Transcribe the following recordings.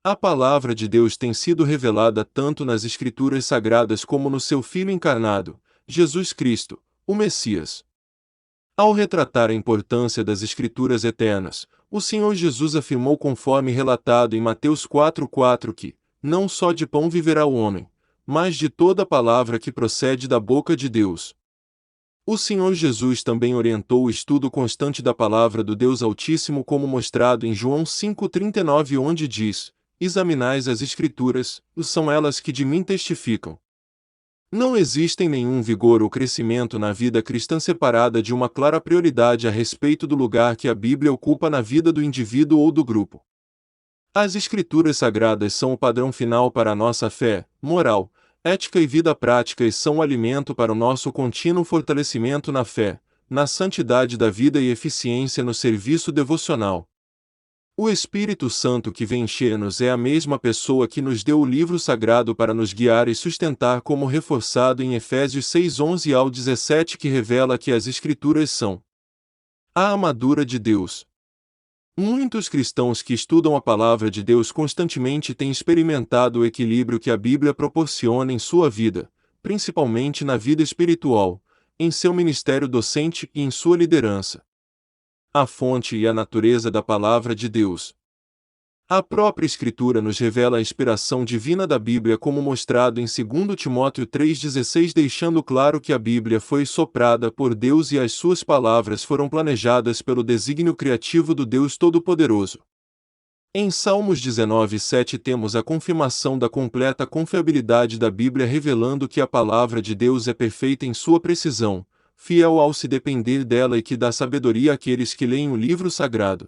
A palavra de Deus tem sido revelada tanto nas Escrituras Sagradas como no seu Filho encarnado, Jesus Cristo, o Messias. Ao retratar a importância das Escrituras eternas, o Senhor Jesus afirmou conforme relatado em Mateus 4,4 que, não só de pão viverá o homem, mas de toda palavra que procede da boca de Deus. O Senhor Jesus também orientou o estudo constante da palavra do Deus Altíssimo como mostrado em João 5,39 onde diz, examinais as Escrituras, são elas que de mim testificam. Não existem nenhum vigor ou crescimento na vida cristã separada de uma clara prioridade a respeito do lugar que a Bíblia ocupa na vida do indivíduo ou do grupo. As Escrituras Sagradas são o padrão final para a nossa fé, moral, ética e vida prática e são o alimento para o nosso contínuo fortalecimento na fé, na santidade da vida e eficiência no serviço devocional. O Espírito Santo que vem encher-nos é a mesma pessoa que nos deu o livro sagrado para nos guiar e sustentar como reforçado em Efésios 6:11 ao 17 que revela que as Escrituras são a armadura de Deus. Muitos cristãos que estudam a palavra de Deus constantemente têm experimentado o equilíbrio que a Bíblia proporciona em sua vida, principalmente na vida espiritual, em seu ministério docente e em sua liderança. A fonte e a natureza da palavra de Deus. A própria Escritura nos revela a inspiração divina da Bíblia como mostrado em 2 Timóteo 3,16 deixando claro que a Bíblia foi soprada por Deus e as suas palavras foram planejadas pelo desígnio criativo do Deus Todo-Poderoso. Em Salmos 19:7 temos a confirmação da completa confiabilidade da Bíblia revelando que a palavra de Deus é perfeita em sua precisão, fiel ao se depender dela e que dá sabedoria àqueles que leem o livro sagrado.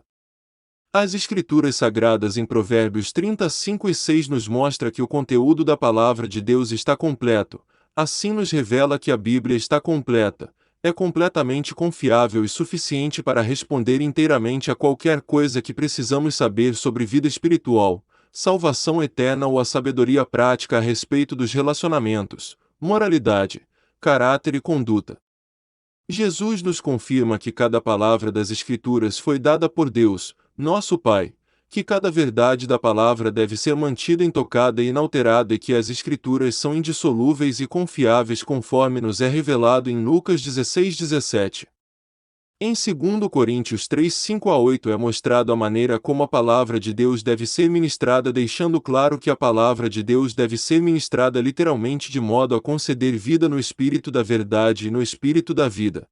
As Escrituras Sagradas em Provérbios 35:6 nos mostra que o conteúdo da palavra de Deus está completo, assim nos revela que a Bíblia está completa, é completamente confiável e suficiente para responder inteiramente a qualquer coisa que precisamos saber sobre vida espiritual, salvação eterna ou a sabedoria prática a respeito dos relacionamentos, moralidade, caráter e conduta. Jesus nos confirma que cada palavra das Escrituras foi dada por Deus, nosso Pai, que cada verdade da palavra deve ser mantida intocada e inalterada e que as Escrituras são indissolúveis e confiáveis conforme nos é revelado em Lucas 16:17. Em 2 Coríntios 3:5-8 é mostrado a maneira como a palavra de Deus deve ser ministrada deixando claro que a palavra de Deus deve ser ministrada literalmente de modo a conceder vida no Espírito da verdade e no Espírito da vida.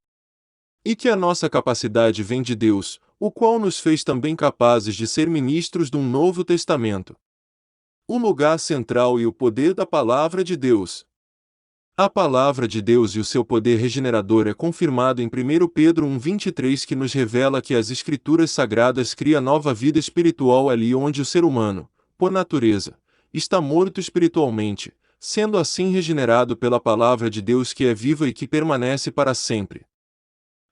E que a nossa capacidade vem de Deus, o qual nos fez também capazes de ser ministros de um Novo Testamento. O lugar central e o poder da palavra de Deus. A palavra de Deus e o seu poder regenerador é confirmado em 1 Pedro 1:23 que nos revela que as Escrituras Sagradas criam nova vida espiritual ali onde o ser humano, por natureza, está morto espiritualmente, sendo assim regenerado pela palavra de Deus que é viva e que permanece para sempre.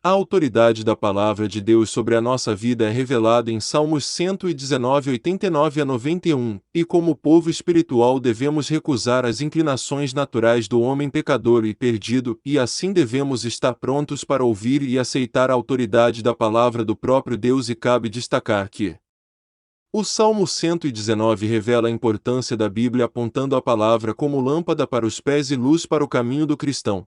A autoridade da palavra de Deus sobre a nossa vida é revelada em Salmos 119:89-91, e como povo espiritual devemos recusar as inclinações naturais do homem pecador e perdido, e assim devemos estar prontos para ouvir e aceitar a autoridade da palavra do próprio Deus e cabe destacar que o Salmo 119 revela a importância da Bíblia apontando a palavra como lâmpada para os pés e luz para o caminho do cristão.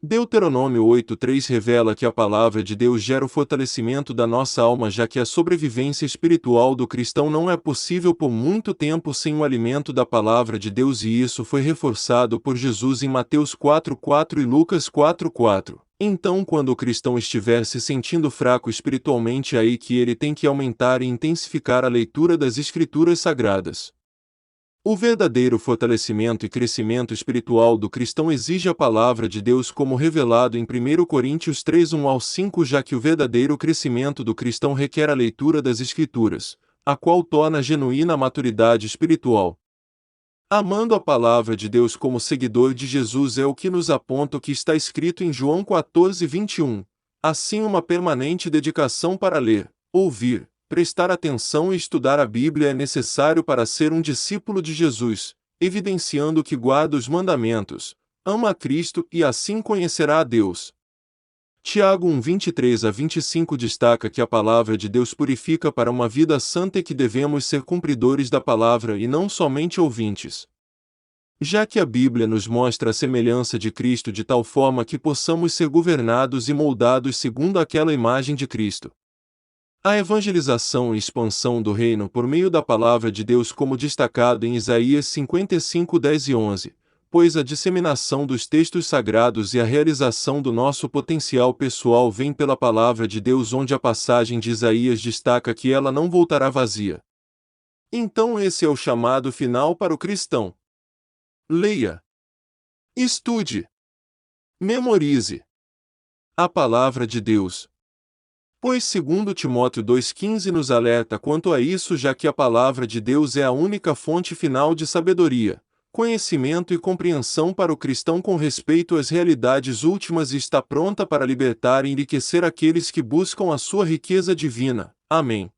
Deuteronômio 8:3 revela que a palavra de Deus gera o fortalecimento da nossa alma já que a sobrevivência espiritual do cristão não é possível por muito tempo sem o alimento da palavra de Deus e isso foi reforçado por Jesus em Mateus 4:4 e Lucas 4:4. Então quando o cristão estiver se sentindo fraco espiritualmente é aí que ele tem que aumentar e intensificar a leitura das Escrituras Sagradas. O verdadeiro fortalecimento e crescimento espiritual do cristão exige a palavra de Deus como revelado em 1 Coríntios 3:1-5 já que o verdadeiro crescimento do cristão requer a leitura das Escrituras, a qual torna genuína a maturidade espiritual. Amando a palavra de Deus como seguidor de Jesus é o que nos aponta o que está escrito em João 14:21. Assim uma permanente dedicação para ler, ouvir, prestar atenção e estudar a Bíblia é necessário para ser um discípulo de Jesus, evidenciando que guarda os mandamentos, ama a Cristo e assim conhecerá a Deus. Tiago 1:23-25 destaca que a palavra de Deus purifica para uma vida santa e que devemos ser cumpridores da palavra e não somente ouvintes. Já que a Bíblia nos mostra a semelhança de Cristo de tal forma que possamos ser governados e moldados segundo aquela imagem de Cristo. A evangelização e expansão do reino por meio da palavra de Deus, como destacado em Isaías 55:10 e 11, pois a disseminação dos textos sagrados e a realização do nosso potencial pessoal vem pela palavra de Deus, onde a passagem de Isaías destaca que ela não voltará vazia. Então esse é o chamado final para o cristão. Leia, estude, memorize a palavra de Deus. Pois 2 Timóteo 2,15 nos alerta quanto a isso, já que a palavra de Deus é a única fonte final de sabedoria, conhecimento e compreensão para o cristão com respeito às realidades últimas e está pronta para libertar e enriquecer aqueles que buscam a sua riqueza divina. Amém.